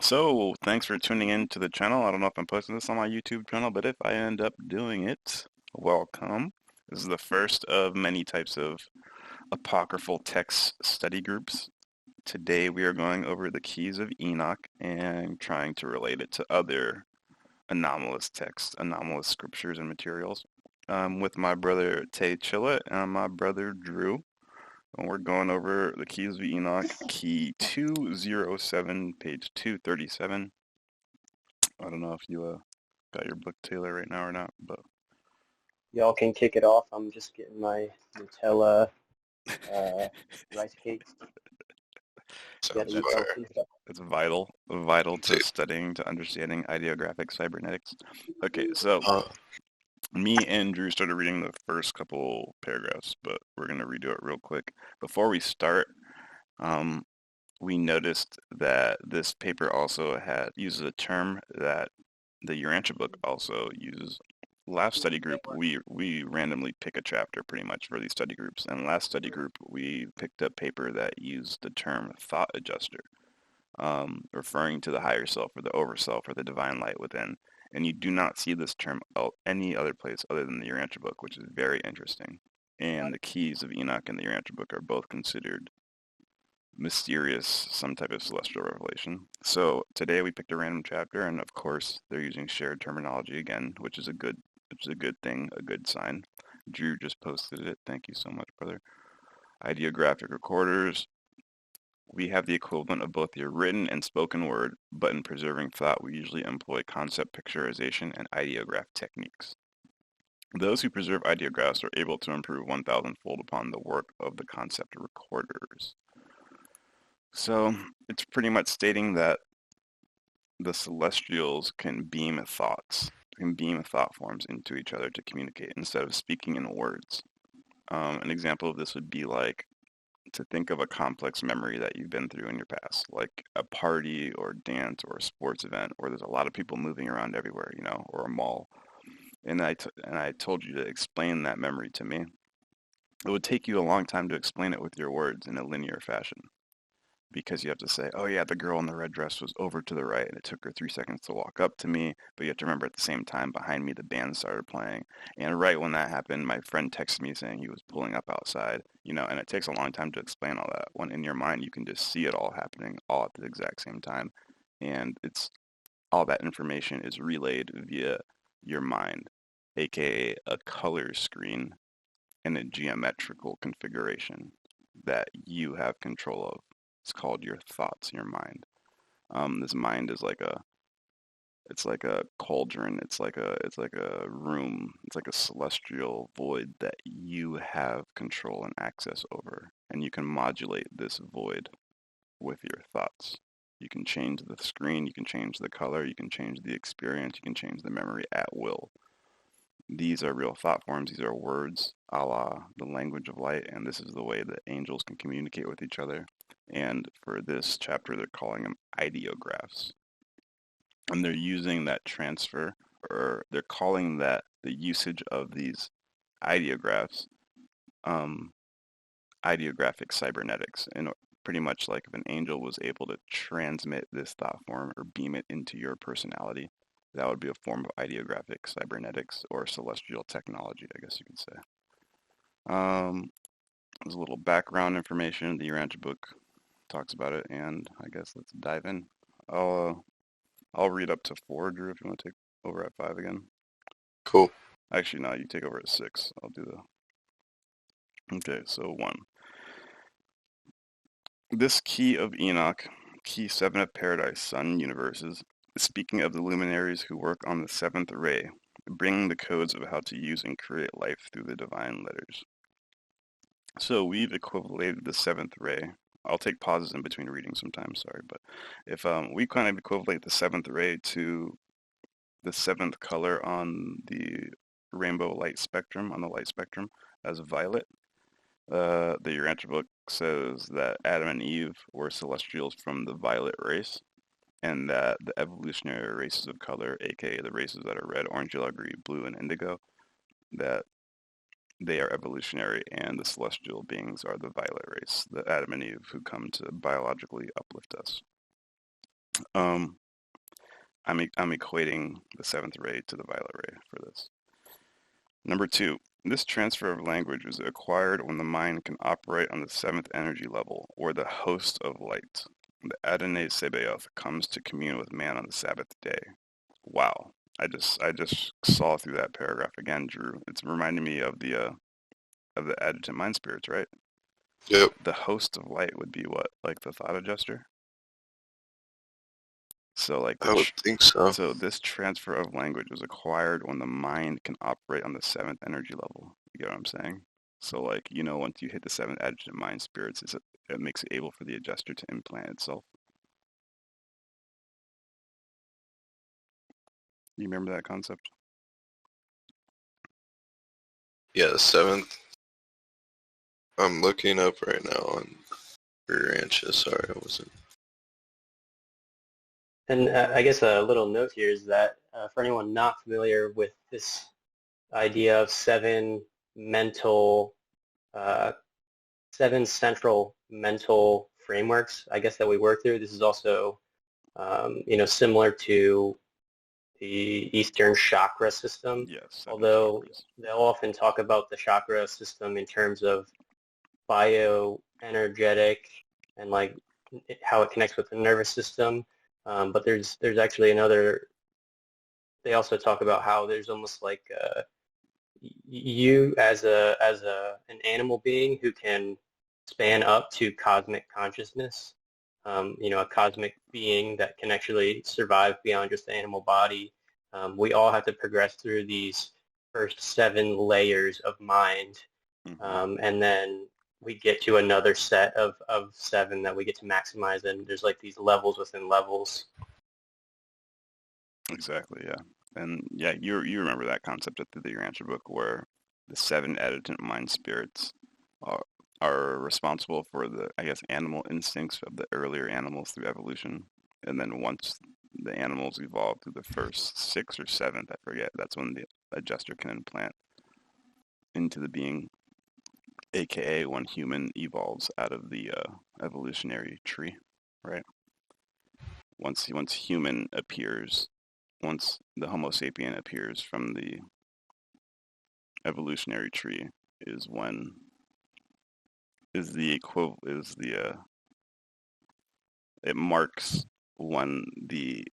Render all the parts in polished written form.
So, thanks for tuning in to the channel. I don't know if I'm posting this on my YouTube channel, but if I end up doing it, welcome. This is the first of many types of apocryphal text study groups. Today we are going over the Keys of Enoch and trying to relate it to other anomalous texts, anomalous scriptures and materials. With my brother Tay Chilla and my brother Drew. And we're going over the Keys of Enoch, key 207, page 237. I don't know if you got your book, Taylor, right now or not, but Y'all can kick it off. I'm just getting my Nutella rice cakes, Sounds getting that's fire. healthy stuff. it's vital to studying, to understanding ideographic cybernetics. Okay, so Uh, me and Drew started reading the first couple paragraphs, but we're gonna redo it real quick. Before we start, um, we noticed that this paper also uses a term that the Urantia book also uses. Last study group, we randomly pick a chapter pretty much for these study groups, and last study group we picked a paper that used the term thought adjuster, referring to the higher self or the overself or the divine light within. And you do not see this term any other place other than the Urantia book, which is very interesting. And the Keys of Enoch and the Urantia book are both considered mysterious, some type of celestial revelation. So today we picked a random chapter, and of course they're using shared terminology again, which is a good thing, a good sign. Drew just posted it. Thank you so much, brother. Ideographic recorders. We have the equivalent of both the written and spoken word, but in preserving thought, we usually employ concept picturization and ideograph techniques. Those who preserve ideographs are able to improve 1,000-fold upon the work of the concept recorders. So it's pretty much stating that the celestials can beam thoughts, can beam thought forms into each other to communicate instead of speaking in words. An example of this would be like to think of a complex memory that you've been through in your past, like a party or dance or a sports event where there's a lot of people moving around everywhere, or a mall. And I told you to explain that memory to me. It would take you a long time to explain it with your words in a linear fashion, because you have to say, oh yeah, the girl in the red dress was over to the right and it took her 3 seconds to walk up to me. But you have to remember at the same time behind me, the band started playing. And right when that happened, my friend texted me saying he was pulling up outside, and it takes a long time to explain all that. When in your mind, you can just see it all happening all at the exact same time. And it's all that information is relayed via your mind, aka a color screen in a geometrical configuration that you have control of. It's called your thoughts, your mind. This mind is it's like a cauldron. It's like a room. It's like a celestial void that you have control and access over, and you can modulate this void with your thoughts. You can change the screen, you can change the color, you can change the experience, you can change the memory at will. These are real thought forms. These are words, a la the language of light, and this is the way that angels can communicate with each other. And for this chapter, they're calling them ideographs. And they're using that transfer, or they're calling that the usage of these ideographs, um, ideographic cybernetics. And pretty much like if an angel was able to transmit this thought form or beam it into your personality, that would be a form of ideographic cybernetics or celestial technology, I guess you could say. There's a little background information. The Urantia book talks about it, and I guess let's dive in. I'll read up to 4, Drew, if you want to take over at 5 again. Cool. Actually, no, you take over at 6. I'll do the... Okay, so 1. This key of Enoch, key 7 of Paradise, Sun, universes, speaking of the luminaries who work on the 7th ray, bringing the codes of how to use and create life through the divine letters. So we've equivalated the 7th ray. I'll take pauses in between reading sometimes, sorry, but if we kind of equivalate the 7th ray to the 7th color on the rainbow light spectrum, on the light spectrum, as violet, the Urantia book says that Adam and Eve were celestials from the violet race, and that the evolutionary races of color, aka the races that are red, orange, yellow, green, blue, and indigo, that they are evolutionary, and the celestial beings are the violet race, the Adam and Eve who come to biologically uplift us. Um, I'm equating the seventh ray to the violet ray for this. Number two, this transfer of language is acquired when the mind can operate on the seventh energy level, or the host of light. The Adonai Sebaoth comes to commune with man on the Sabbath day. Wow. I just saw through that paragraph again, Drew. It's reminding me of the Agitant mind spirits, right? Yep. The host of light would be what? Like the thought adjuster? So like I would think so. so this transfer of language is acquired when the mind can operate on the seventh energy level. You get what I'm saying? So like, once you hit the seventh adjunct mind spirits, it makes it able for the adjuster to implant itself. You remember that concept? Yeah, the seventh. I'm looking up right now on Urantia. Sorry, I wasn't. And I guess a little note here is that for anyone not familiar with this idea of uh, seven central mental frameworks, I guess that we work through, this is also, similar to the Eastern chakra system, Yes, seven although chakras. they'll often talk about the chakra system in terms of bioenergetic and like how it connects with the nervous system. But there's actually another. They also talk about how there's almost like you as an animal being who can span up to cosmic consciousness. A cosmic being that can actually survive beyond just the animal body. We all have to progress through these first seven layers of mind, and then we get to another set of seven that we get to maximize, and there's like these levels within levels. Exactly, yeah. And yeah, you remember that concept at the Urantia Book where the seven Agitant mind spirits are, are responsible for the, I guess, animal instincts of the earlier animals through evolution. And then once the animals evolve through the first six or seventh, I forget, that's when the adjuster can implant into the being, aka when human evolves out of the evolutionary tree, right? Once human appears, once the Homo sapien appears from the evolutionary tree, is when is the equivalent is the it marks when the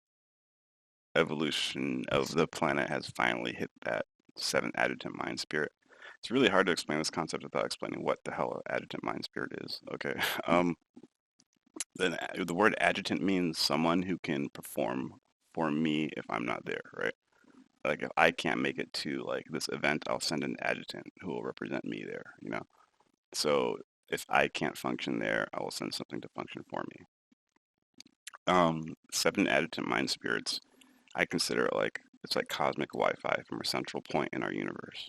evolution of the planet has finally hit that seventh adjutant mind spirit. It's really hard to explain this concept without explaining what the hell an adjutant mind spirit is. Okay. Then the word adjutant means someone who can perform for me if I'm not there, right? Like if I can't make it to like this event, I'll send an adjutant who will represent me there. So if I can't function there, I will send something to function for me. Seven adjutant mind spirits, I consider it like it's like cosmic Wi-Fi from a central point in our universe.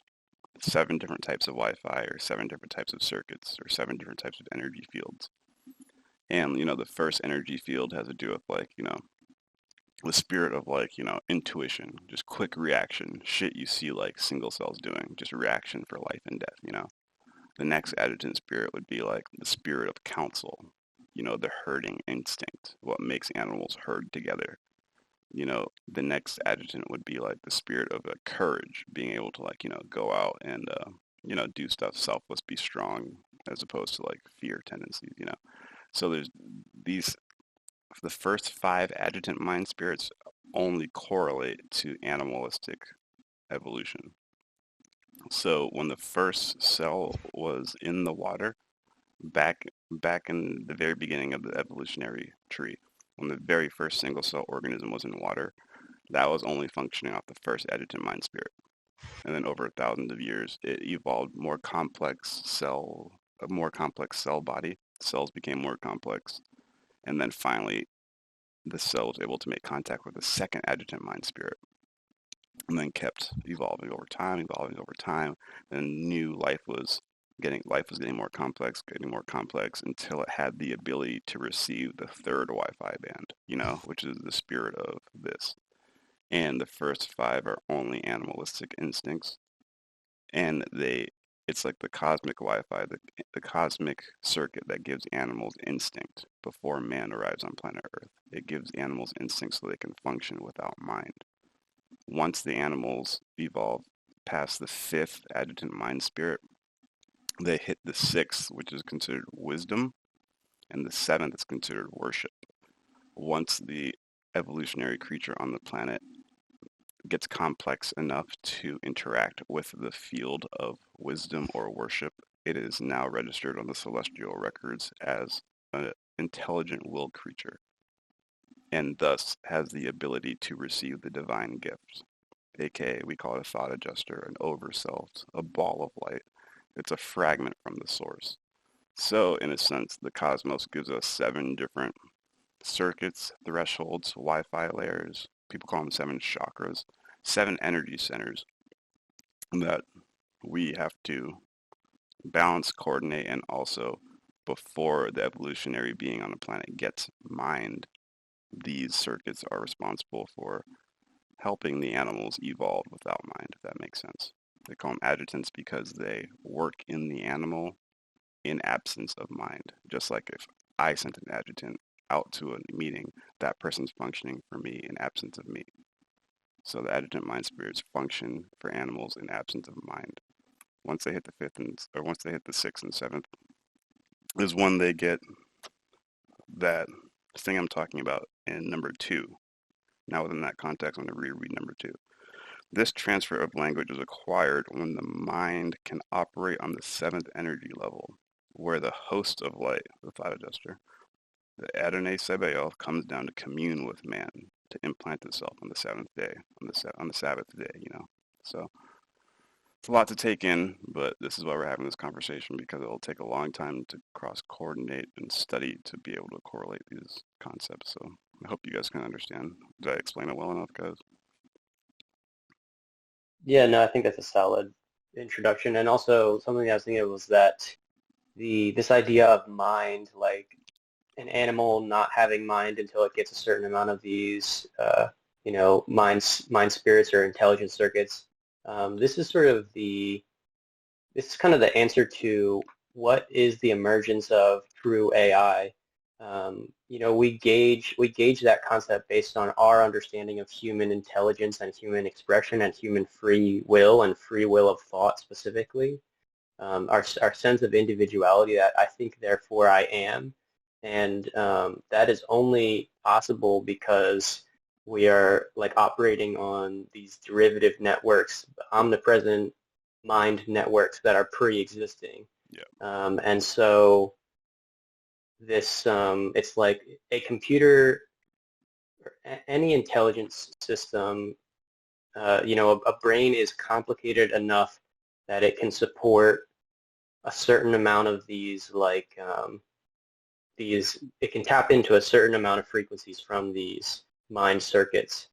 Seven different types of Wi-Fi, or seven different types of circuits, or seven different types of energy fields. And the first energy field has to do with like the spirit of like intuition, just quick reaction, shit you see like single cells doing, just reaction for life and death. The next adjutant spirit would be like the spirit of counsel, the herding instinct, what makes animals herd together. The next adjutant would be like the spirit of courage, being able to like go out and do stuff selfless, be strong, as opposed to like fear tendencies. So there's these the first five adjutant mind spirits only correlate to animalistic evolution. So when the first cell was in the water, back in the very beginning of the evolutionary tree, when the very first single cell organism was in water, that was only functioning off the first adjutant mind spirit. And then over thousands of years, it evolved a more complex cell body. Cells became more complex. And then finally, the cell was able to make contact with the second adjutant mind spirit, and then kept evolving over time. And new life was getting more complex until it had the ability to receive the third Wi-Fi band, which is the spirit of this. And the first five are only animalistic instincts, and It's like the cosmic Wi-Fi, the cosmic circuit that gives animals instinct before man arrives on planet Earth. It gives animals instinct so they can function without mind. Once the animals evolve past the fifth Agitant mind spirit, they hit the sixth, which is considered wisdom, and the seventh is considered worship. Once the evolutionary creature on the planet gets complex enough to interact with the field of wisdom or worship, it is now registered on the celestial records as an intelligent willed creature, and thus has the ability to receive the divine gift, aka we call it a thought adjuster, an overself, a ball of light. It's a fragment from the source. So in a sense, the cosmos gives us 7 different circuits, thresholds, Wi-Fi layers. People call them 7 chakras, 7 energy centers that we have to balance, coordinate, and also, before the evolutionary being on the planet gets mined, these circuits are responsible for helping the animals evolve without mind, if that makes sense. They call them agitants because they work in the animal in absence of mind. Just like if I sent an agitant out to a meeting, that person's functioning for me in absence of me. So the agitant mind spirits function for animals in absence of mind. Once they hit the fifth or once they hit the sixth and seventh, is when they get that thing I'm talking about in number 2. Now within that context, I'm going to reread number 2. This transfer of language is acquired when the mind can operate on the 7th energy level, where the host of light, the thought adjuster, the Adonai Sebaoth, comes down to commune with man, to implant itself on the 7th day, on the Sabbath day, So it's a lot to take in, but this is why we're having this conversation, because it'll take a long time to cross-coordinate and study to be able to correlate these concepts. So I hope you guys can understand. Did I explain it well enough, guys? Yeah, no, I think that's a solid introduction. And also something I was thinking of was that this idea of mind, like an animal not having mind until it gets a certain amount of these, mind spirits or intelligence circuits. This is kind of the answer to what is the emergence of true AI. We gauge that concept based on our understanding of human intelligence and human expression and human free will and free will of thought specifically. Our sense of individuality, that I think, therefore I am. And that is only possible because we are like operating on these derivative networks, omnipresent mind networks that are pre-existing. Yeah. And so this, it's like a computer, any intelligence system, a brain is complicated enough that it can support a certain amount of these, it can tap into a certain amount of frequencies from these mind circuits.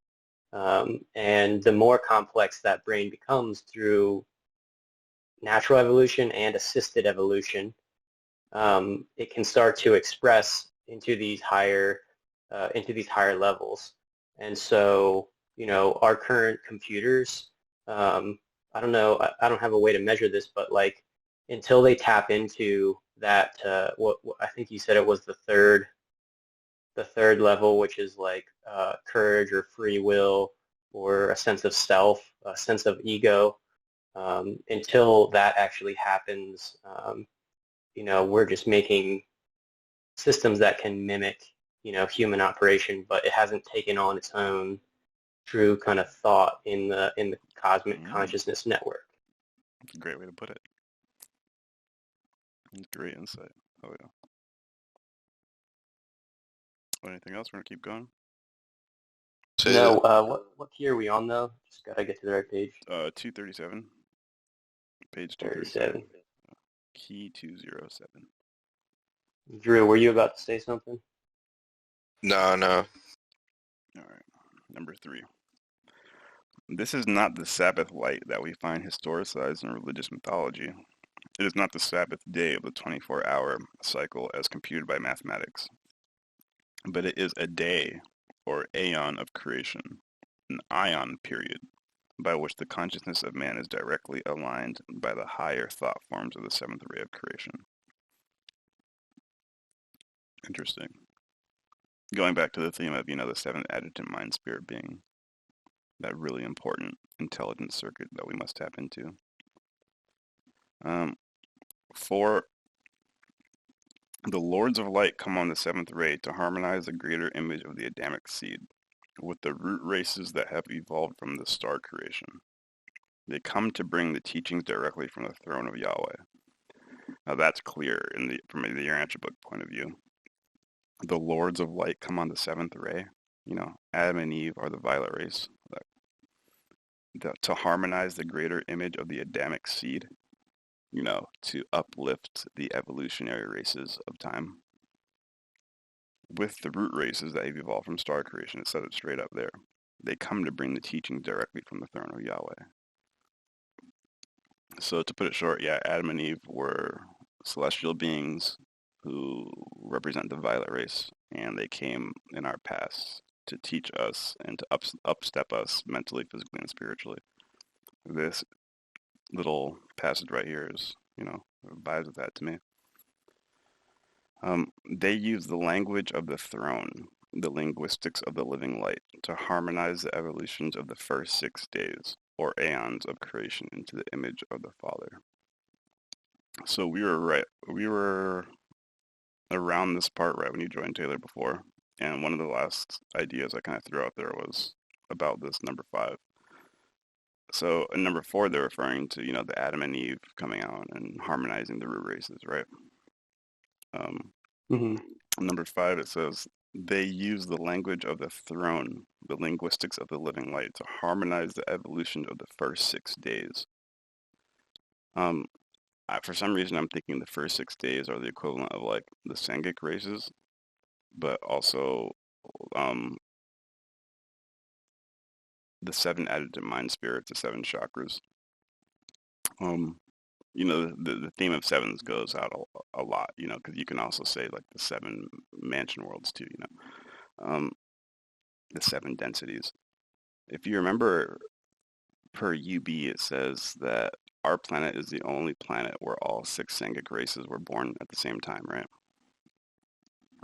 And the more complex that brain becomes through natural evolution and assisted evolution, it can start to express into these higher levels. And so, our current computers, I don't know, I don't have a way to measure this, but like until they tap into that, what I think you said it was the third level, which is like courage or free will or a sense of self, a sense of ego. Until that actually happens, we're just making systems that can mimic, human operation, but it hasn't taken on its own true kind of thought in the cosmic consciousness network. That's a great way to put it. Great insight. Oh yeah. Anything else? We're gonna keep going. No, what key are we on though? Just gotta get to the right page. 237. Page 237. Key 207. Drew, were you about to say something? No. All right. Number 3. This is not the Sabbath light that we find historicized in religious mythology. It is not the Sabbath day of the 24-hour cycle as computed by mathematics. But it is a day, or aeon of creation, an ion period, by which the consciousness of man is directly aligned by the higher thought forms of the seventh ray of creation. Interesting. Going back to the theme of, the seventh Agitant mind spirit being that really important intelligence circuit that we must tap into. 4. The Lords of Light come on the seventh ray to harmonize the greater image of the Adamic seed with the root races that have evolved from the star creation. They come to bring the teachings directly from the throne of Yahweh. Now that's clear from the Urantia Book point of view. The Lords of Light come on the seventh ray. Adam and Eve are the violet race. To harmonize the greater image of the Adamic seed, to uplift the evolutionary races of time with the root races that have evolved from star creation. It said it straight up there. They come to bring the teaching directly from the throne of Yahweh. So to put it short, Adam and Eve were celestial beings who represent the violet race, and they came in our past to teach us and to upstep us mentally, physically, and spiritually. This little passage right here is, vibes with that to me. They use the language of the throne, the linguistics of the living light, to harmonize the evolutions of the first 6 days, or aeons of creation, into the image of the Father. So we were around this part right when you joined Taylor before, and one of the last ideas I kind of threw out there was about this number 5. So in number 4, they're referring to, the Adam and Eve coming out and harmonizing the root races, right? Number 5, it says, they use the language of the throne, the linguistics of the living light, to harmonize the evolution of the first 6 days. For some reason, I'm thinking the first 6 days are the equivalent of, like, the Sangic races, but also the 7 Agitant mind spirits, the 7 chakras. The theme of sevens goes out a lot, because you can also say, like, the 7 mansion worlds, too, the 7 densities. If you remember, per UB, it says that our planet is the only planet where all 6 Sangic races were born at the same time, right?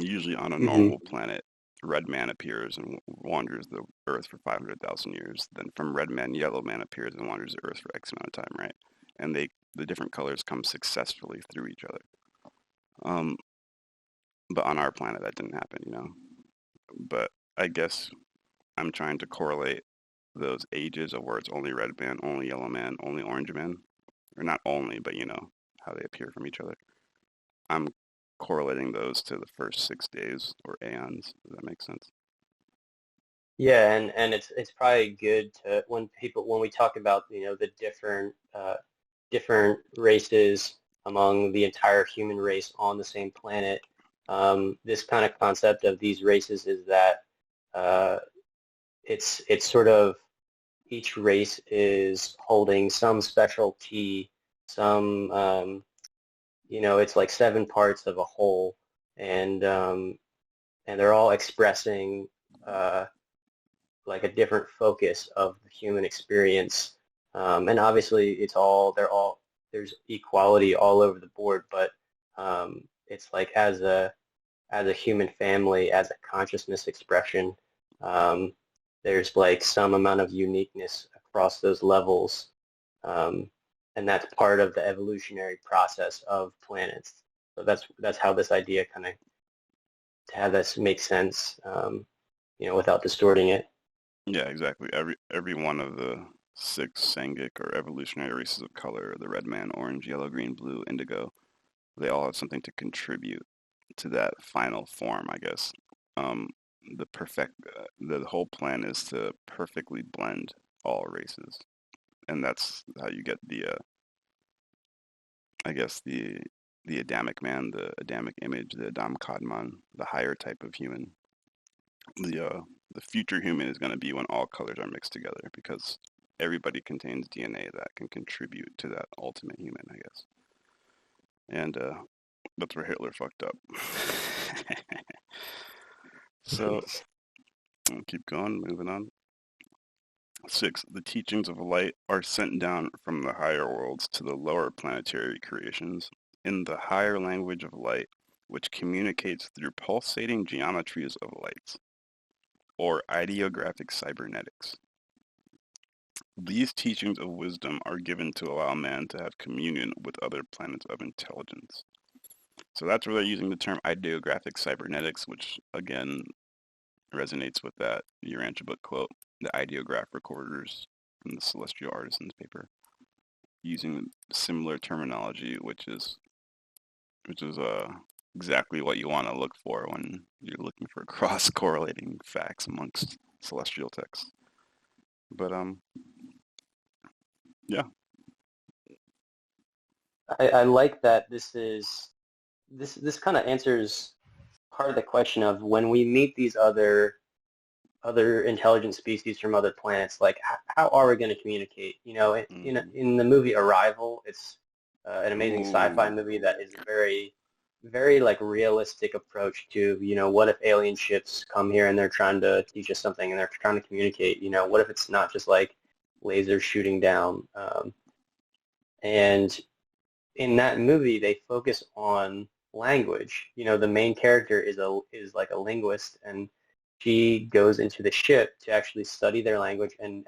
Usually on a normal planet, red man appears and wanders the Earth for 500,000 years. Then from red man, yellow man appears and wanders the Earth for X amount of time, right? And the different colors come successfully through each other. But on our planet, that didn't happen, But I guess I'm trying to correlate those ages of where it's only red man, only yellow man, only orange man. Or not only, but how they appear from each other. I'm correlating those to the first 6 days or aeons. Does that make sense? Yeah, and it's probably good to when we talk about the different races among the entire human race on the same planet. This kind of concept of these races is that it's sort of each race is holding some special key, some it's like 7 parts of a whole, and they're all expressing like a different focus of the human experience, and obviously there's equality all over the board, but it's like as a human family, as a consciousness expression, there's like some amount of uniqueness across those levels, and that's part of the evolutionary process of planets. So that's how this idea kind of, to have this make sense, without distorting it. Yeah, exactly. Every one of the 6 Sangic or evolutionary races of color, the red man, orange, yellow, green, blue, indigo, they all have something to contribute to that final form, I guess. The whole plan is to perfectly blend all races, and that's how you get the Adamic man, the Adamic image, the Adam Kadmon, the higher type of human. The future human is going to be when all colors are mixed together, because everybody contains DNA that can contribute to that ultimate human, I guess. And that's where Hitler fucked up. So, I'll keep going, moving on. 6. The teachings of light are sent down from the higher worlds to the lower planetary creations in the higher language of light, which communicates through pulsating geometries of light, or ideographic cybernetics. These teachings of wisdom are given to allow man to have communion with other planets of intelligence. So that's where they're using the term ideographic cybernetics, which again resonates with that Urantia Book quote, the ideograph recorders from the Celestial Artisans paper, using similar terminology, which is exactly what you want to look for when you're looking for cross-correlating facts amongst celestial texts. But yeah. I like that this kind of answers part of the question of when we meet these other intelligent species from other planets, like how are we going to communicate? You know, in the movie Arrival, it's an amazing sci-fi movie that is a very, very like realistic approach to, you know, what if alien ships come here and they're trying to teach us something and they're trying to communicate? You know, what if it's not just like lasers shooting down? And in that movie, they focus on language. You know, the main character is like a linguist, and she goes into the ship to actually study their language and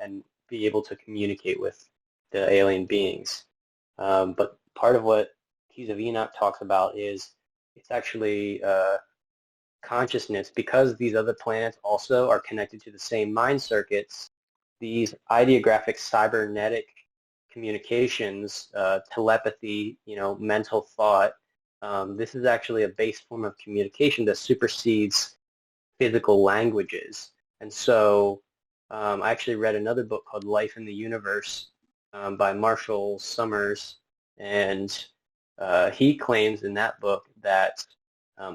be able to communicate with the alien beings. But part of what Keys of Enoch talks about is it's actually consciousness, because these other planets also are connected to the same mind circuits. These ideographic cybernetic communications, telepathy, you know, mental thought. This is actually a base form of communication that supersedes physical languages. And so I actually read another book called Life in the Universe by Marshall Summers, and he claims in that book that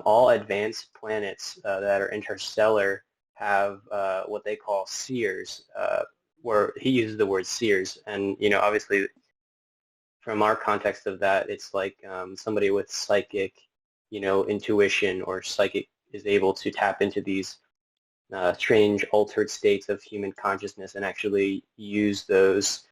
all advanced planets that are interstellar have what they call seers, where he uses the word seers. And, you know, obviously from our context of that, it's like somebody with psychic, you know, intuition or psychic is able to tap into these strange altered states of human consciousness and actually use those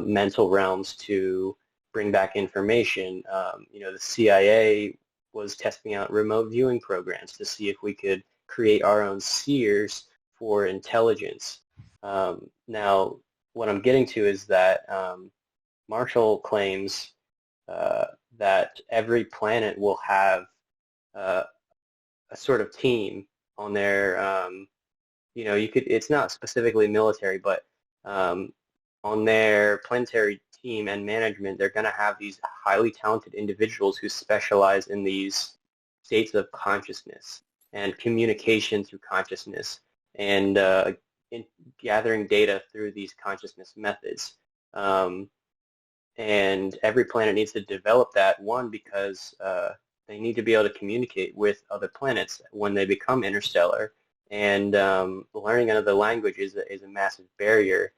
mental realms to bring back information. You know, the CIA was testing out remote viewing programs to see if we could create our own seers for intelligence. Now, what I'm getting to is that Marshall claims that every planet will have a sort of team on their, you know, it's not specifically military, but on their planetary team and management, they're going to have these highly talented individuals who specialize in these states of consciousness and communication through consciousness and in gathering data through these consciousness methods. And every planet needs to develop that, one, because they need to be able to communicate with other planets when they become interstellar. And learning another language is a massive barrier.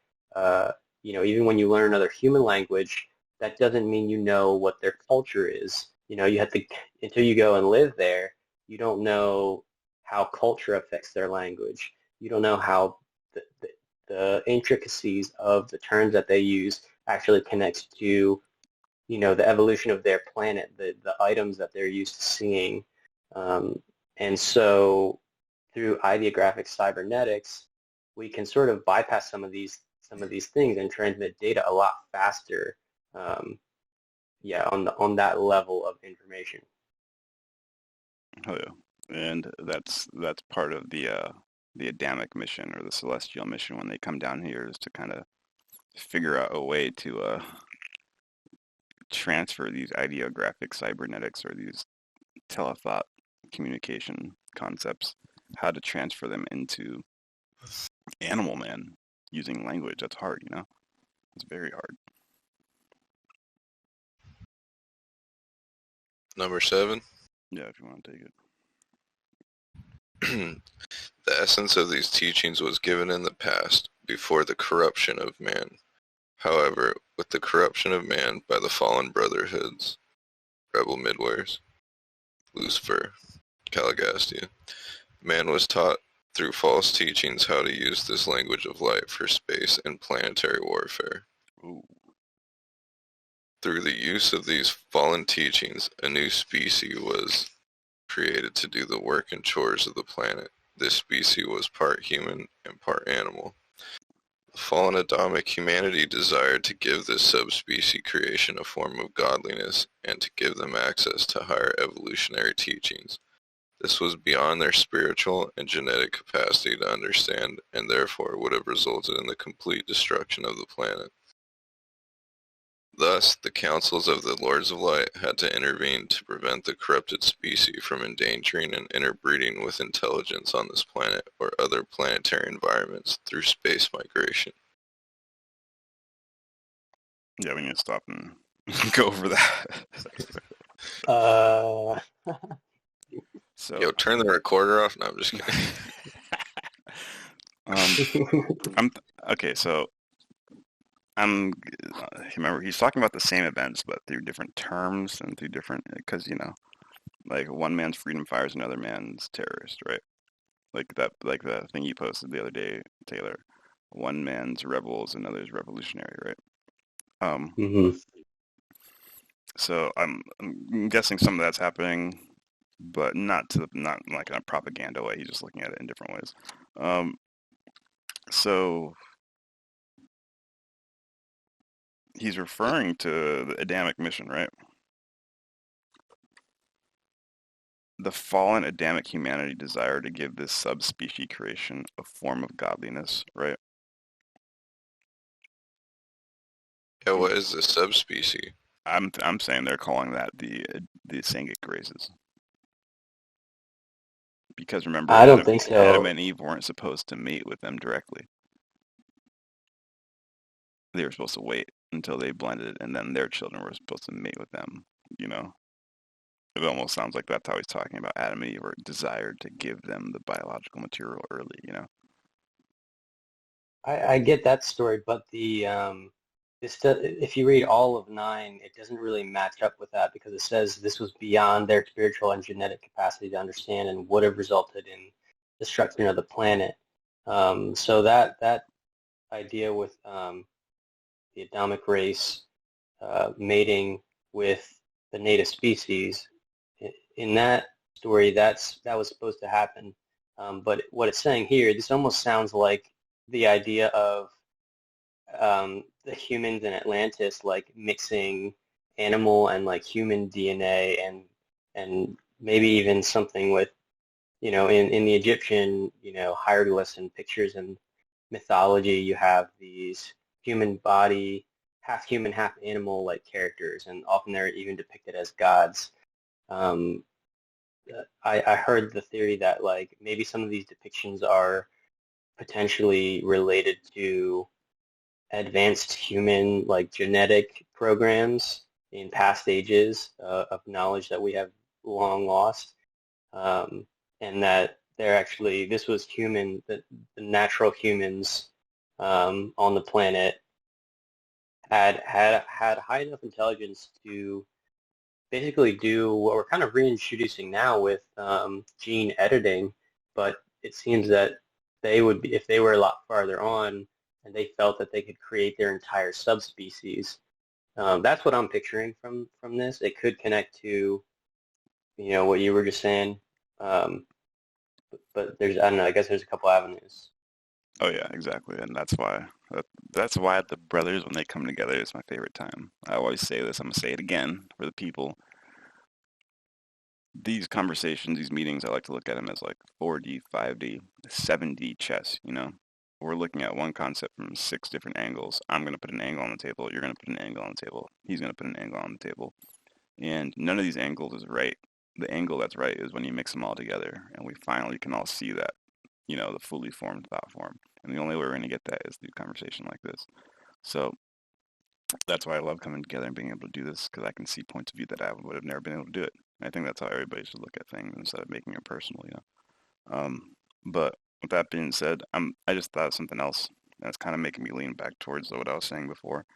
You know, even when you learn another human language, that doesn't mean you know what their culture is. You know, you have to, until you go and live there, you don't know how culture affects their language. You don't know how the intricacies of the terms that they use actually connects to, you know, the evolution of their planet, the items that they're used to seeing. And so through ideographic cybernetics, we can sort of bypass some of these things and transmit data a lot faster. Yeah, on that level of information. Oh yeah, and that's part of the Adamic mission or the Celestial mission when they come down here, is to kind of figure out a way to transfer these ideographic cybernetics or these telethought communication concepts, how to transfer them into animal man using language. That's hard, you know? It's very hard. Number 7. Yeah, if you want to take it. The essence of these teachings was given in the past, before the corruption of man. However, with the corruption of man by the fallen brotherhoods, rebel midways, Lucifer, Caligastia, man was taught through false teachings how to use this language of light for space and planetary warfare. Ooh. Through the use of these fallen teachings, a new species was created to do the work and chores of the planet. This species was part human and part animal. The fallen Adamic humanity desired to give this subspecies creation a form of godliness and to give them access to higher evolutionary teachings. This was beyond their spiritual and genetic capacity to understand, and therefore would have resulted in the complete destruction of the planet. Thus, the councils of the Lords of Light had to intervene to prevent the corrupted species from endangering and interbreeding with intelligence on this planet or other planetary environments through space migration. Yeah, we need to stop and go over that. So, Yo, turn the recorder off. No, I'm just kidding. Okay, so remember he's talking about the same events, but through different terms and through different, because like one man's freedom fire is another man's terrorist, right? Like the thing you posted the other day, Taylor. One man's rebel is another's revolutionary, right? So I'm guessing some of that's happening, but not like in a propaganda way. He's just looking at it in different ways. So he's referring to the Adamic mission, right? The fallen Adamic humanity desire to give this subspecies creation a form of godliness, right? Yeah, what is the subspecies? I'm saying they're calling that the Sangic graces. Because remember, I don't think so. Adam and Eve weren't supposed to mate with them directly. They were supposed to wait until they blended, and then their children were supposed to mate with them, you know? It almost sounds like that's how he's talking about Adam and Eve, or desired to give them the biological material early, you know? I get that story, but if you read all of 9, it doesn't really match up with that because it says this was beyond their spiritual and genetic capacity to understand and would have resulted in destruction of the planet. So that idea with the Adamic race mating with the native species, in that story, that was supposed to happen. But what it's saying here, this almost sounds like the idea of the humans in Atlantis like mixing animal and like human DNA and maybe even something with in the Egyptian hieroglyphs and pictures and mythology you have these human body half human half animal like characters and often they're even depicted as gods. um, I heard the theory that like maybe some of these depictions are potentially related to advanced human like genetic programs in past ages of knowledge that we have long lost, and that they're actually this was the natural humans on the planet had high enough intelligence to basically do what we're kind of reintroducing now with gene editing, but it seems that they would be, if they were a lot farther on and they felt that they could create their entire subspecies. That's what I'm picturing from this. It could connect to, what you were just saying, but there's, I don't know, I guess there's a couple avenues. Oh yeah, exactly, and that's why the brothers, when they come together, is my favorite time. I always say this. I'm gonna say it again for the people. These conversations, these meetings, I like to look at them as like 4D, 5D, 7D chess. We're looking at one concept from 6 different angles. I'm gonna put an angle on the table. You're gonna put an angle on the table. He's gonna put an angle on the table, and none of these angles is right. The angle that's right is when you mix them all together, and we finally can all see that, the fully formed thought form. And the only way we're going to get that is through conversation like this. So that's why I love coming together and being able to do this, because I can see points of view that I would have never been able to do it. And I think that's how everybody should look at things instead of making it personal. But with that being said, I just thought of something else that's kind of making me lean back towards what I was saying before.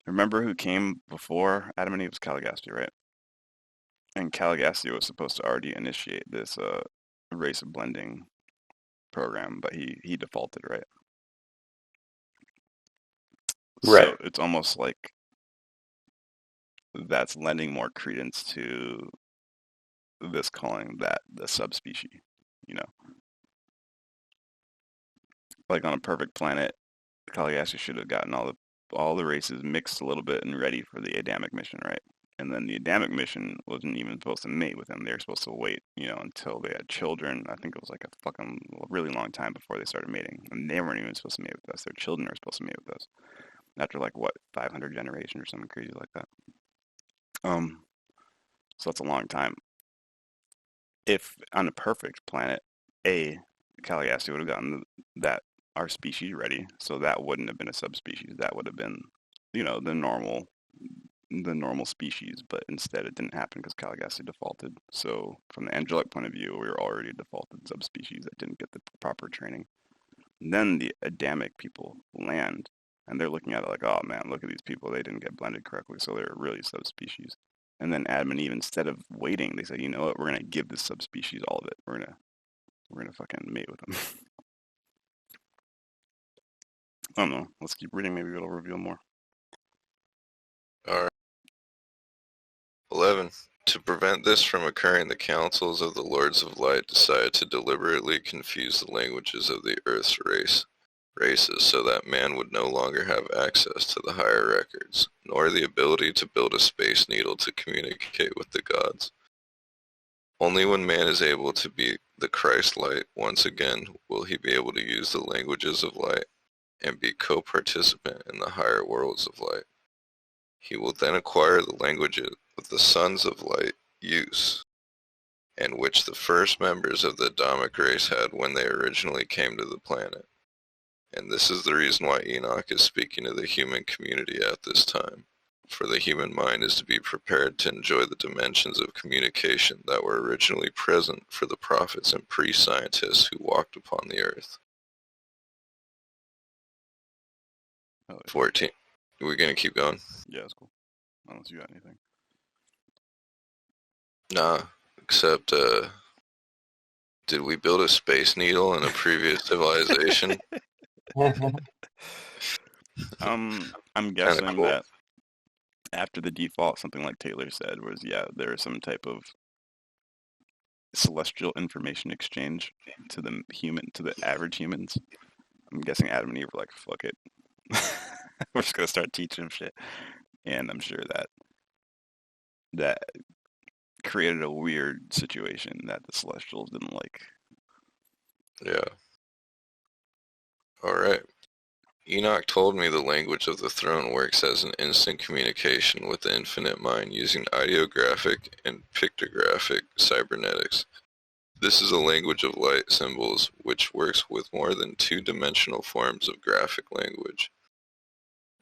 Remember who came before Adam and Eve? Was Caligastia, right? And Caligastia was supposed to already initiate this race of blending program, but he defaulted, right? Right. So it's almost like that's lending more credence to this calling that the subspecies, you know? Like on a perfect planet, Kaligassi should have gotten all the races mixed a little bit and ready for the Adamic mission, right? And then the Adamic mission wasn't even supposed to mate with him. They were supposed to wait, until they had children. I think it was like a fucking really long time before they started mating. And they weren't even supposed to mate with us. Their children were supposed to mate with us. After like what, 500 generations or something crazy like that. So that's a long time. If on a perfect planet, Kaligassi would have gotten that our species ready, so that wouldn't have been a subspecies. That would have been, the normal species. But instead, it didn't happen because Kaligassi defaulted. So from the angelic point of view, we were already a defaulted subspecies that didn't get the proper training. And then the Adamic people land, and they're looking at it like, oh man, look at these people. They didn't get blended correctly, so they're really subspecies. And then Adam and Eve, instead of waiting, they said, you know what? We're gonna give this subspecies all of it. We're gonna fucking mate with them. I don't know. Let's keep reading. Maybe it'll reveal more. All right. 11. To prevent this from occurring, the councils of the Lords of Light decided to deliberately confuse the languages of the Earth's races so that man would no longer have access to the higher records, nor the ability to build a space needle to communicate with the gods. Only when man is able to be the Christ light once again will he be able to use the languages of light and be co-participant in the higher worlds of light. He will then acquire the languages of the sons of light use, and which the first members of the Adamic race had when they originally came to the planet. And this is the reason why Enoch is speaking to the human community at this time. For the human mind is to be prepared to enjoy the dimensions of communication that were originally present for the prophets and pre-scientists who walked upon the earth. Oh, yeah. 14. Are we going to keep going? Yeah, it's cool. Unless you got anything. Nah, except, did we build a space needle in a previous civilization? I'm guessing cool. that after the default, something like Taylor said was, there is some type of celestial information exchange to the average humans. I'm guessing Adam and Eve were like, fuck it. We're just gonna start teaching them shit. And I'm sure that created a weird situation that the Celestials didn't like. Yeah. Alright. Enoch told me the language of the throne works as an instant communication with the infinite mind using ideographic and pictographic cybernetics. This is a language of light symbols which works with more than two-dimensional forms of graphic language.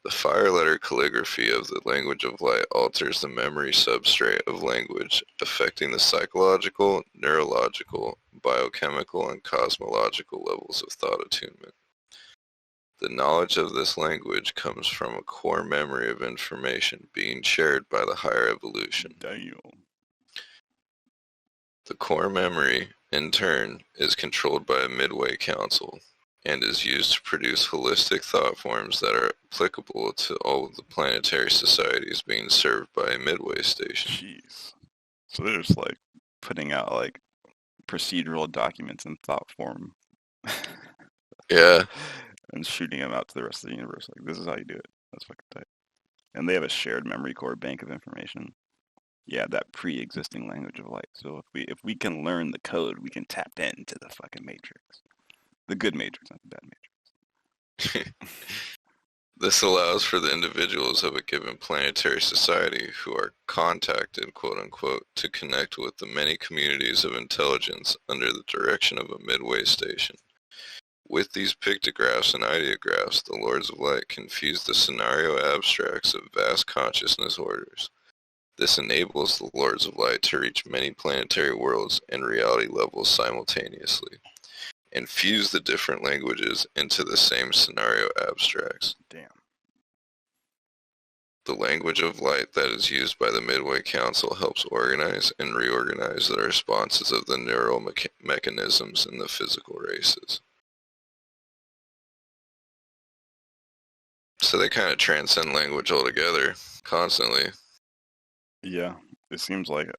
The fire letter calligraphy of the language of light alters the memory substrate of language, affecting the psychological, neurological, biochemical, and cosmological levels of thought attunement. The knowledge of this language comes from a core memory of information being shared by the higher evolution. Damn. The core memory, in turn, is controlled by a Midway council and is used to produce holistic thought forms that are applicable to all of the planetary societies being served by a Midway station. Jeez. So they're just like putting out like procedural documents in thought form. Yeah. And shooting them out to the rest of the universe. Like, this is how you do it. That's fucking tight. And they have a shared memory core bank of information. Yeah, that pre-existing language of light. So if we can learn the code, we can tap into the fucking matrix. The good matrix, not the bad matrix. This allows for the individuals of a given planetary society who are contacted, quote-unquote, to connect with the many communities of intelligence under the direction of a Midway station. With these pictographs and ideographs, the Lords of Light confuse the scenario abstracts of vast consciousness orders. This enables the Lords of Light to reach many planetary worlds and reality levels simultaneously, and fuse the different languages into the same scenario abstracts. Damn. The language of light that is used by the Midway Council helps organize and reorganize the responses of the neural mechanisms in the physical races. So they kind of transcend language altogether, constantly. Yeah, it seems like,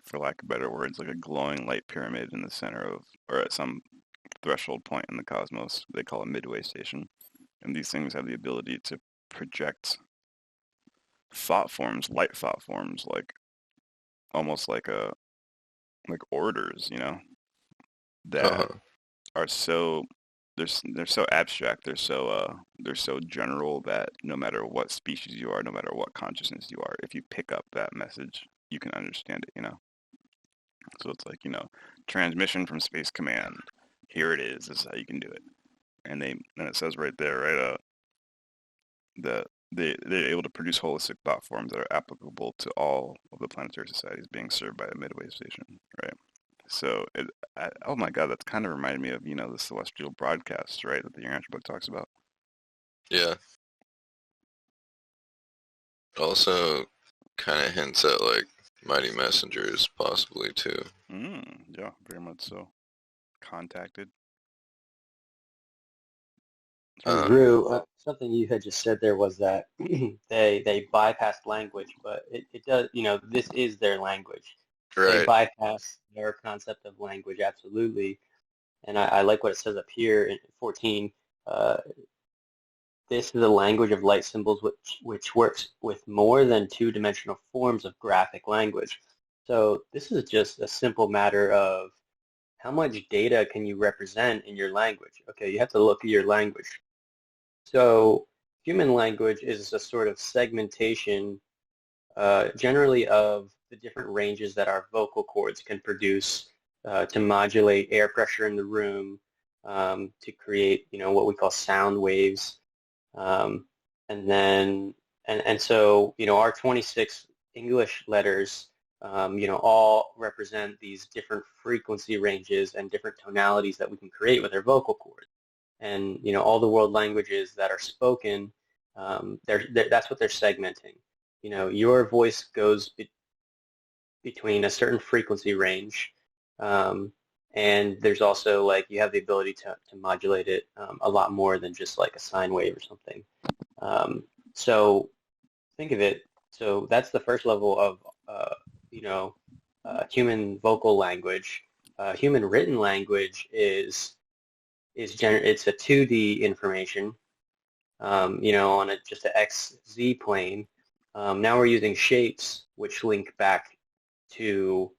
for lack of better words, like a glowing light pyramid in the center of, or at some threshold point in the cosmos. They call it Midway station. And these things have the ability to project thought forms, light thought forms, like almost like orders, that Uh-huh. are so they're so abstract, they're so general that no matter what species you are, no matter what consciousness you are, if you pick up that message, you can understand it. So it's like, transmission from Space Command. Here it is. This is how you can do it. And it says right there, right, that they're able to produce holistic thought forms that are applicable to all of the planetary societies being served by the Midway station, right? So, oh my God, that's kind of reminded me of, the celestial broadcasts, right, that the Urantia Book talks about. Yeah. Also kind of hints at like mighty messengers possibly too. Yeah, very much so. Contacted. And Drew, something you had just said there was that they bypassed language, but it does, this is their language. They Right. bypass their concept of language, absolutely. And I like what it says up here in 14. Uh, this is a language of light symbols which works with more than two-dimensional forms of graphic language. So this is just a simple matter of how much data can you represent in your language. Okay, you have to look at your language. So human language is a sort of segmentation generally of the different ranges that our vocal cords can produce to modulate air pressure in the room, to create, what we call sound waves. Um, and then, and so, our 26 English letters, all represent these different frequency ranges and different tonalities that we can create with our vocal cords. And, all the world languages that are spoken, that's what they're segmenting. Your voice goes between a certain frequency range, and there's also like you have the ability to modulate it a lot more than just like a sine wave or something. So think of it. So that's the first level of human vocal language. Human written language it's a 2D information, on just an XZ plane. Now we're using shapes which link back to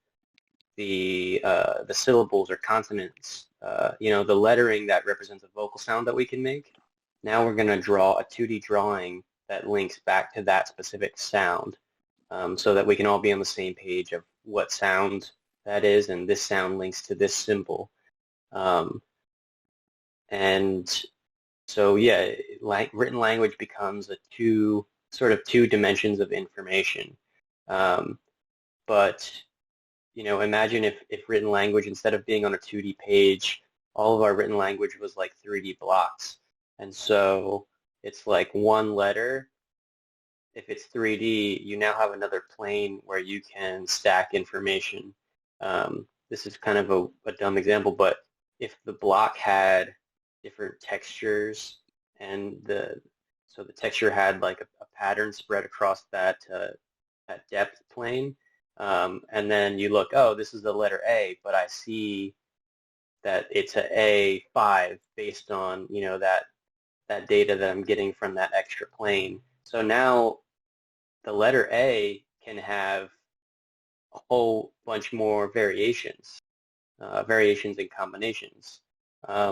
the syllables or consonants. The lettering that represents a vocal sound that we can make. Now we're going to draw a 2D drawing that links back to that specific sound, so that we can all be on the same page of what sound that is, and this sound links to this symbol. And so yeah, written language becomes sort of two dimensions of information. But imagine if written language, instead of being on a 2D page, all of our written language was like 3D blocks. And so it's like one letter. If it's 3D, you now have another plane where you can stack information. This is kind of a dumb example, but if the block had different textures and so the texture had like a pattern spread across that depth plane, and then you look, oh, this is the letter A, but I see that it's a A5 based on that data that I'm getting from that extra plane. So now the letter A can have a whole bunch more variations and combinations,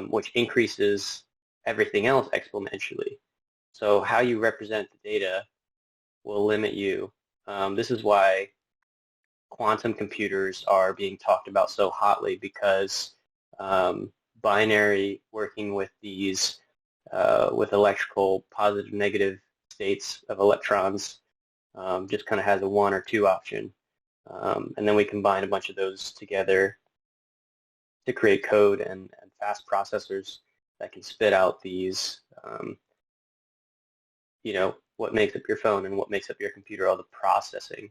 which increases everything else exponentially. So how you represent the data will limit you. This is why quantum computers are being talked about so hotly, because binary working with these with electrical positive negative states of electrons just kind of has a 1 or 2 option. And then we combine a bunch of those together to create code and fast processors that can spit out these what makes up your phone and what makes up your computer, all the processing.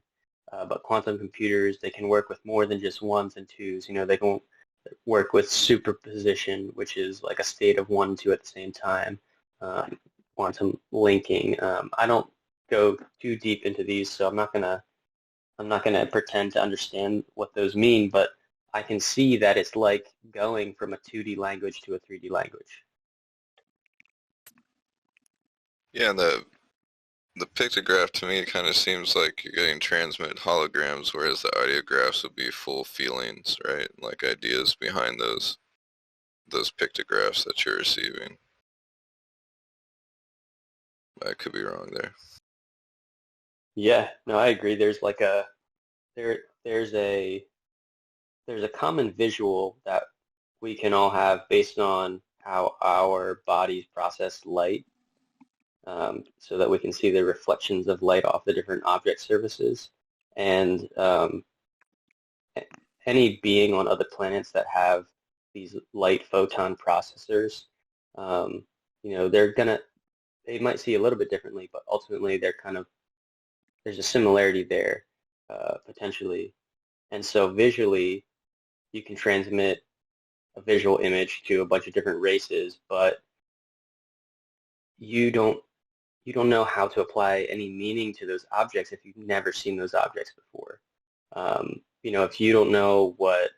But quantum computers, they can work with more than just ones and twos. They can work with superposition, which is like a state of 1 and 2 at the same time. Quantum linking. I don't go too deep into these, so I'm not gonna pretend to understand what those mean, but I can see that it's like going from a 2D language to a 3D language. Yeah, the pictograph to me kind of seems like you're getting transmitted holograms, whereas the ideographs would be full feelings, right? Like ideas behind those pictographs that you're receiving. I could be wrong there. Yeah, no, I agree. There's a common visual that we can all have based on how our bodies process light, so that we can see the reflections of light off the different object surfaces. And any being on other planets that have these light photon processors, they might see a little bit differently, but ultimately there's a similarity there, potentially. And so visually, you can transmit a visual image to a bunch of different races, but you don't know how to apply any meaning to those objects if you've never seen those objects before. If you don't know what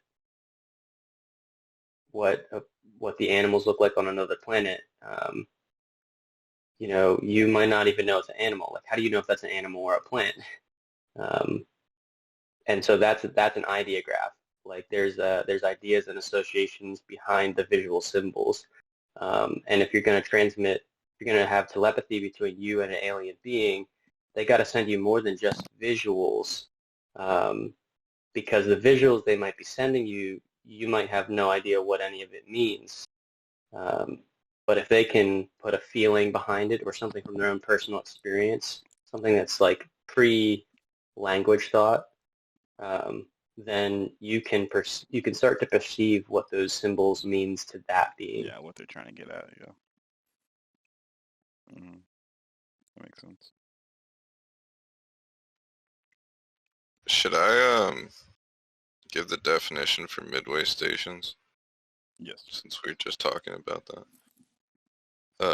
the animals look like on another planet, you might not even know it's an animal. Like, how do you know if that's an animal or a plant? And so that's an ideograph. Like, there's ideas and associations behind the visual symbols. And if you're going to have telepathy between you and an alien being, they got to send you more than just visuals, because the visuals they might be sending you, you might have no idea what any of it means. But if they can put a feeling behind it or something from their own personal experience, something that's like pre-language thought, then you can start to perceive what those symbols means to that being. Yeah, what they're trying to get at. Yeah. That makes sense. Should I give the definition for midway stations? Yes. Since we were just talking about that.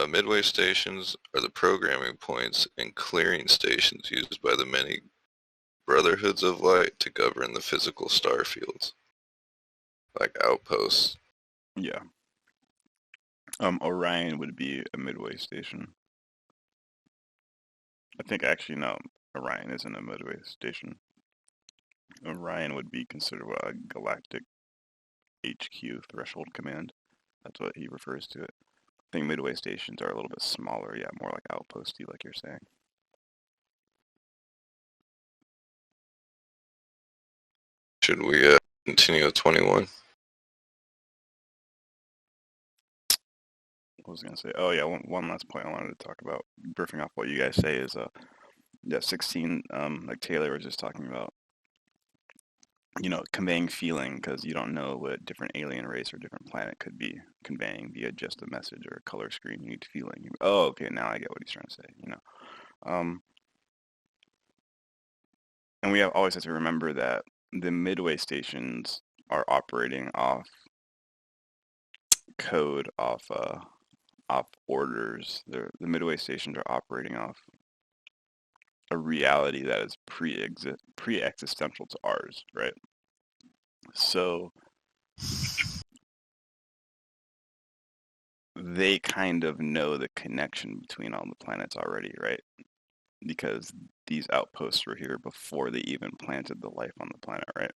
Midway stations are the programming points and clearing stations used by the many brotherhoods of light to govern the physical star fields, like outposts. Yeah. Orion would be a midway station. I think actually no, Orion isn't a midway station. Orion would be considered a galactic HQ threshold command. That's what he refers to it. I think midway stations are a little bit smaller, yeah, more like outposty, like you're saying. Should we continue with 21? I was gonna say, oh yeah, one last point I wanted to talk about, riffing off what you guys say is, 16, like Taylor was just talking about, conveying feeling, because you don't know what different alien race or different planet could be conveying via just a message or a color screen. You need feeling. Oh, okay, now I get what he's trying to say. And we always have to remember that the midway stations are operating off code, off orders. The midway stations are operating off a reality that is pre-existential to ours, right? So they kind of know the connection between all the planets already, right? Because these outposts were here before they even planted the life on the planet, right?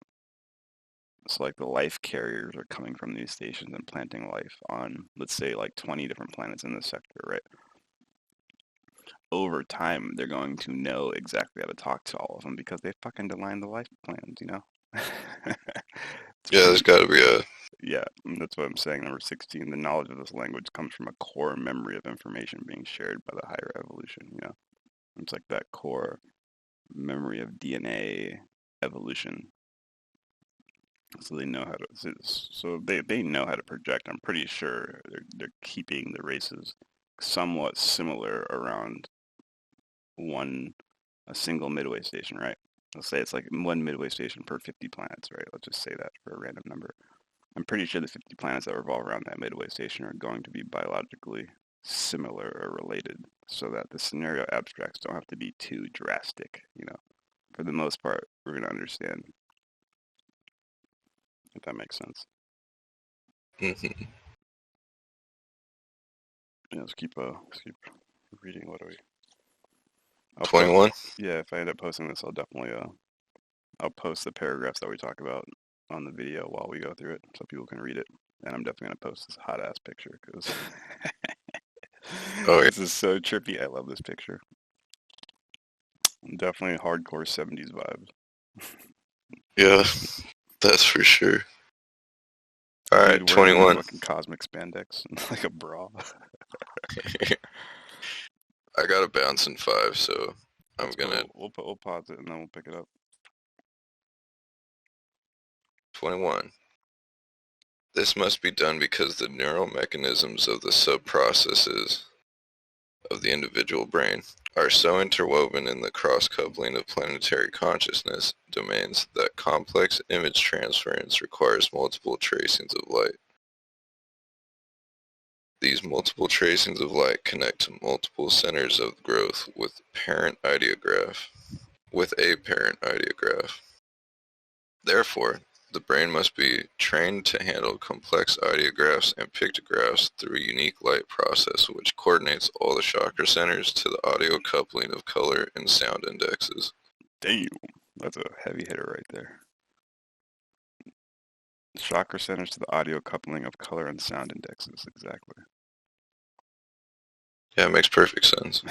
So like the life carriers are coming from these stations and planting life on, let's say, like 20 different planets in this sector, right? Over time, they're going to know exactly how to talk to all of them because they fucking designed the life plans, Yeah, there's got to be a... Yeah, that's what I'm saying. Number 16, the knowledge of this language comes from a core memory of information being shared by the higher evolution, It's like that core memory of DNA evolution. So they know how to, they know how to project. I'm pretty sure they're keeping the races somewhat similar around a single Midway station, right? Let's say it's like one Midway station per 50 planets, right? Let's just say that for a random number. I'm pretty sure the 50 planets that revolve around that Midway station are going to be biologically similar or related, so that the scenario abstracts don't have to be too drastic, you know. For the most part, we're going to understand, if that makes sense. Mm-hmm. Yeah, let's keep reading. What are we? 21? Yeah, if I end up posting this, I'll definitely I'll post the paragraphs that we talk about on the video while we go through it, so people can read it. And I'm definitely gonna post this hot ass picture because Oh, yeah. this is so trippy. I love this picture. Definitely hardcore 70s vibes. Yeah, that's for sure. All right, Dude wearing 21. like fucking cosmic spandex and like a bra. I got a bounce in 5, so I'm gonna... We'll pause it and then we'll pick it up. 21. This must be done because the neural mechanisms of the sub-processes of the individual brain are so interwoven in the cross-coupling of planetary consciousness domains that complex image transference requires multiple tracings of light. These multiple tracings of light connect to multiple centers of growth with a parent ideograph. Therefore, the brain must be trained to handle complex ideographs and pictographs through a unique light process which coordinates all the chakra centers to the audio coupling of color and sound indexes. Damn, that's a heavy hitter right there. Chakra centers to the audio coupling of color and sound indexes, exactly. Yeah, it makes perfect sense.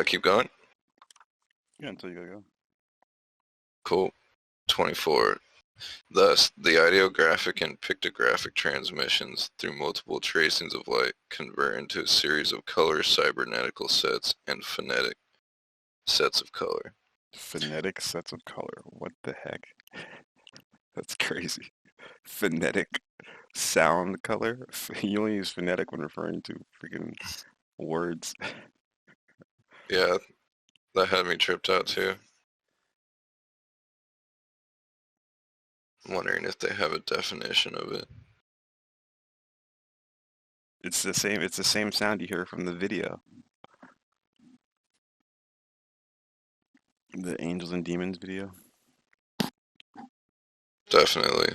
Keep going. Yeah, until you gotta go. Cool. 24. Thus, the ideographic and pictographic transmissions through multiple tracings of light convert into a series of color cybernetical sets and phonetic sets of color. Phonetic sets of color. What the heck? That's crazy. Phonetic sound color? You only use phonetic when referring to freaking words. Yeah, that had me tripped out too. I'm wondering if they have a definition of it. It's the same sound you hear from the video. The Angels and Demons video. Definitely.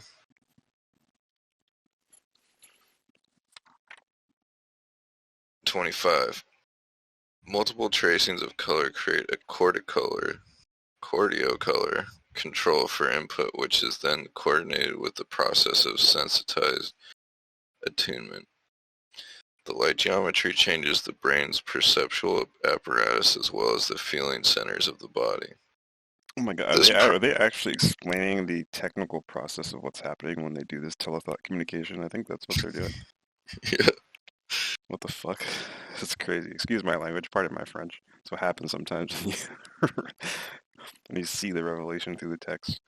"25. Multiple tracings of color create a chordiocolor control for input, which is then coordinated with the process of sensitized attunement. The light geometry changes the brain's perceptual apparatus as well as the feeling centers of the body." Oh my god, are they actually explaining the technical process of what's happening when they do this telethought communication? I think that's what they're doing. Yeah. What the fuck? That's crazy. Excuse my language, pardon my French. That's what happens sometimes when you see the revelation through the text.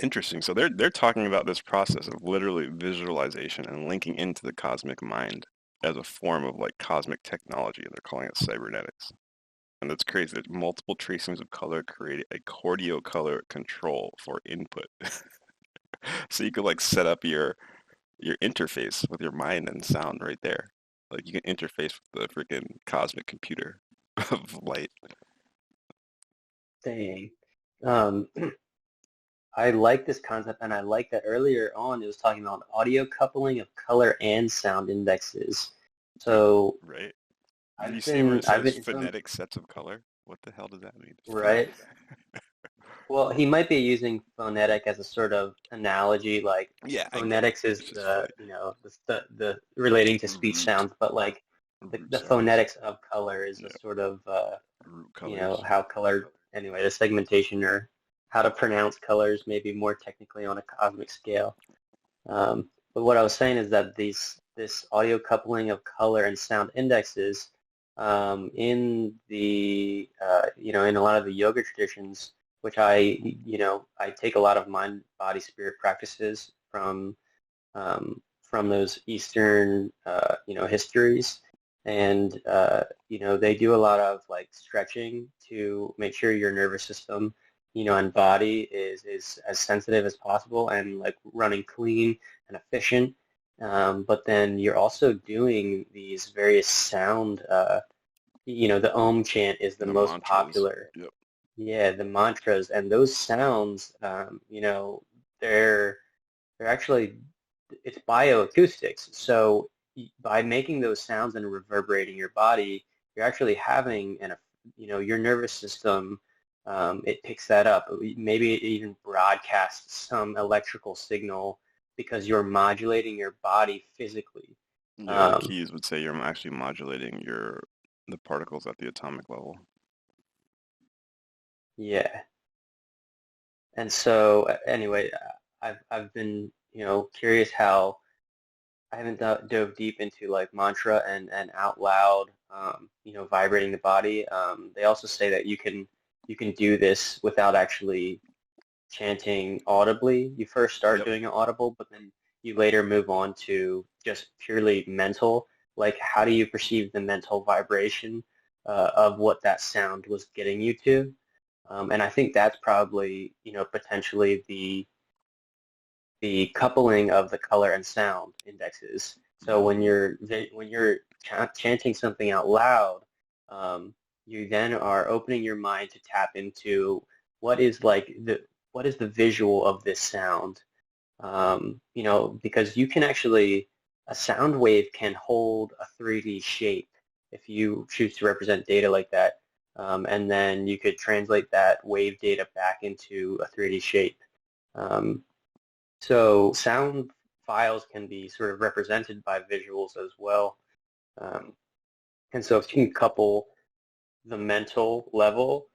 Interesting. So they're talking about this process of literally visualization and linking into the cosmic mind as a form of like cosmic technology, and they're calling it cybernetics. And that's crazy. There's multiple tracings of color create a chordiocolor control for input. So you could like set up your interface with your mind and sound right there. Like you can interface with the freaking cosmic computer of light. Dang. Um, I like this concept, and I like that earlier on it was talking about audio coupling of color and sound indexes. So Right. Did you I've see where been it I've says been some phonetic sets of color? What the hell does that mean? right. Well, he might be using phonetic as a sort of analogy, like Yeah, I get it. phonetics is It's just the funny. the relating to speech Root, sounds, but like root the sounds. phonetics of color is a Yeah, sort of root colors. how color anyway the segmentation or how to pronounce colors maybe more technically on a cosmic scale. But what I was saying is that this audio coupling of color and sound indexes in the in a lot of the yoga traditions, which I take a lot of mind, body, spirit practices from from those Eastern, histories. And, they do a lot of like stretching to make sure your nervous system, and body is as sensitive as possible and like running clean and efficient. But then you're also doing these various sound, the Om chant is the The most mantras. popular. Yep. Yeah, the mantras and those sounds, they're actually, it's bioacoustics. So by making those sounds and reverberating your body, you're actually having your nervous system, it picks that up. Maybe it even broadcasts some electrical signal because you're modulating your body physically. Yeah, the Um, keys would say you're actually modulating the particles at the atomic level. yeah. And so anyway, I've been, curious how I haven't dove deep into like mantra and out loud, vibrating the body. They also say that you can do this without actually chanting audibly. You first start Yep. doing it audible, but then you later move on to just purely mental. Like, how do you perceive the mental vibration of what that sound was getting you to? And I think that's probably, potentially the coupling of the color and sound indexes. So when you're chanting something out loud, you then are opening your mind to tap into what is like what is the visual of this sound. Because you can actually a sound wave can hold a 3D shape if you choose to represent data like that, and then you could translate that wave data back into a 3D shape. Um, so sound files can be sort of represented by visuals as well. Um, and so if you can couple the mental level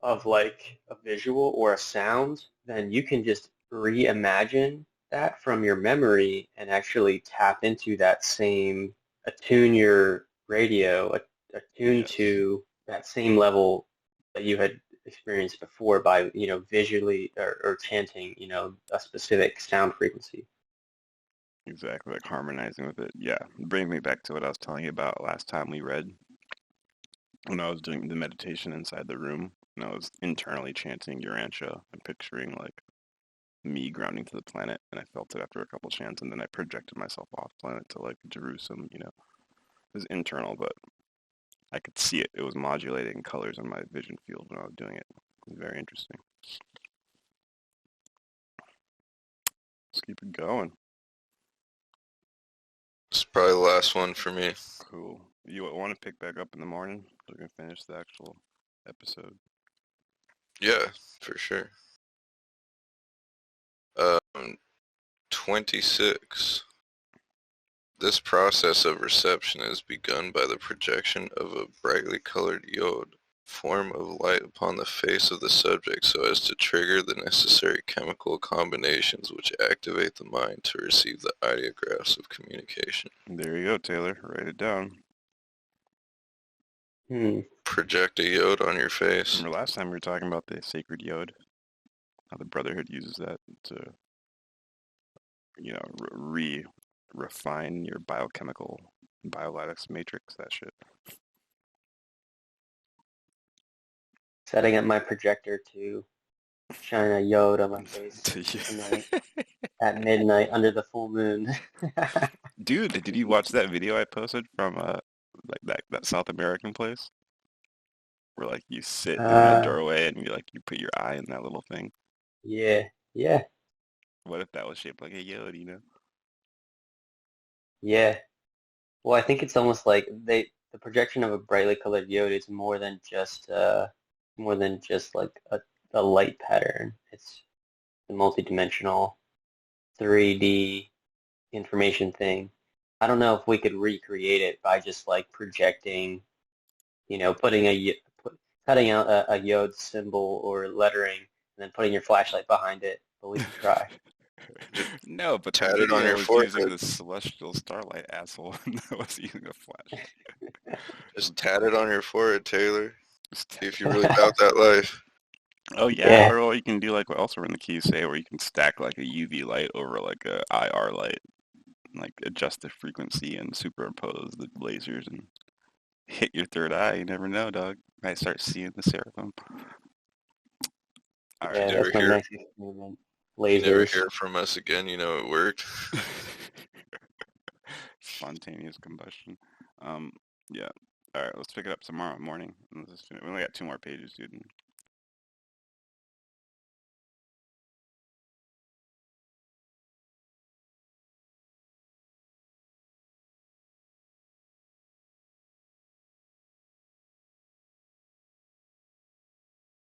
of like a visual or a sound, then you can just reimagine that from your memory and actually tap into that same, attune your radio, attune Yes. to that same level that you had experienced before by, visually or chanting, a specific sound frequency. Exactly, like harmonizing with it. Yeah, bring me back to what I was telling you about last time we read. When I was doing the meditation inside the room, and I was internally chanting Urantia and picturing like me grounding to the planet, and I felt it after a couple chants, and then I projected myself off planet to like Jerusalem. It was internal, but I could see it. It was modulating colors in my vision field when I was doing it. It was very interesting. Let's keep it going. It's probably the last one for me. Cool. You want to pick back up in the morning? We're gonna finish the actual episode. Yeah, for sure. 26. This process of reception is begun by the projection of a brightly colored iode form of light upon the face of the subject so as to trigger the necessary chemical combinations which activate the mind to receive the ideographs of communication. There you go, Taylor. Write it down. Project a iode on your face. Remember last time we were talking about the sacred iode? How the Brotherhood uses that to, refine your biochemical biolytics matrix, that shit. Setting up my projector to shine a iode on my face tonight at midnight under the full moon. Dude, did you watch that video I posted from like that South American place? Where like you sit in that uh, doorway and you put your eye in that little thing. yeah, yeah, What if that was shaped like a iode? yeah. Well, I think it's almost like the projection of a brightly colored iode is more than just like a light pattern. It's a multidimensional 3D information thing. I don't know if we could recreate it by just like projecting, putting cutting out a iode symbol or lettering and then putting your flashlight behind it, but we can try. No, but the Tat it on video your was using forehead. the celestial starlight asshole and that was using a flash. Just tat it on your forehead, Taylor. Just See if you really doubt that life. Oh yeah, Yeah, or you can do like what also in the keys say, where you can stack like a UV light over like a IR light, like adjust the frequency and superimpose the lasers and hit your third eye. You never know, dog. Might start seeing the seraphim. All right. yeah, never that's my hear next experiment. you never Lasers. hear from us again, it worked. Spontaneous combustion. Um, yeah. All right, let's pick it up tomorrow morning. We only got 2 more pages, dude.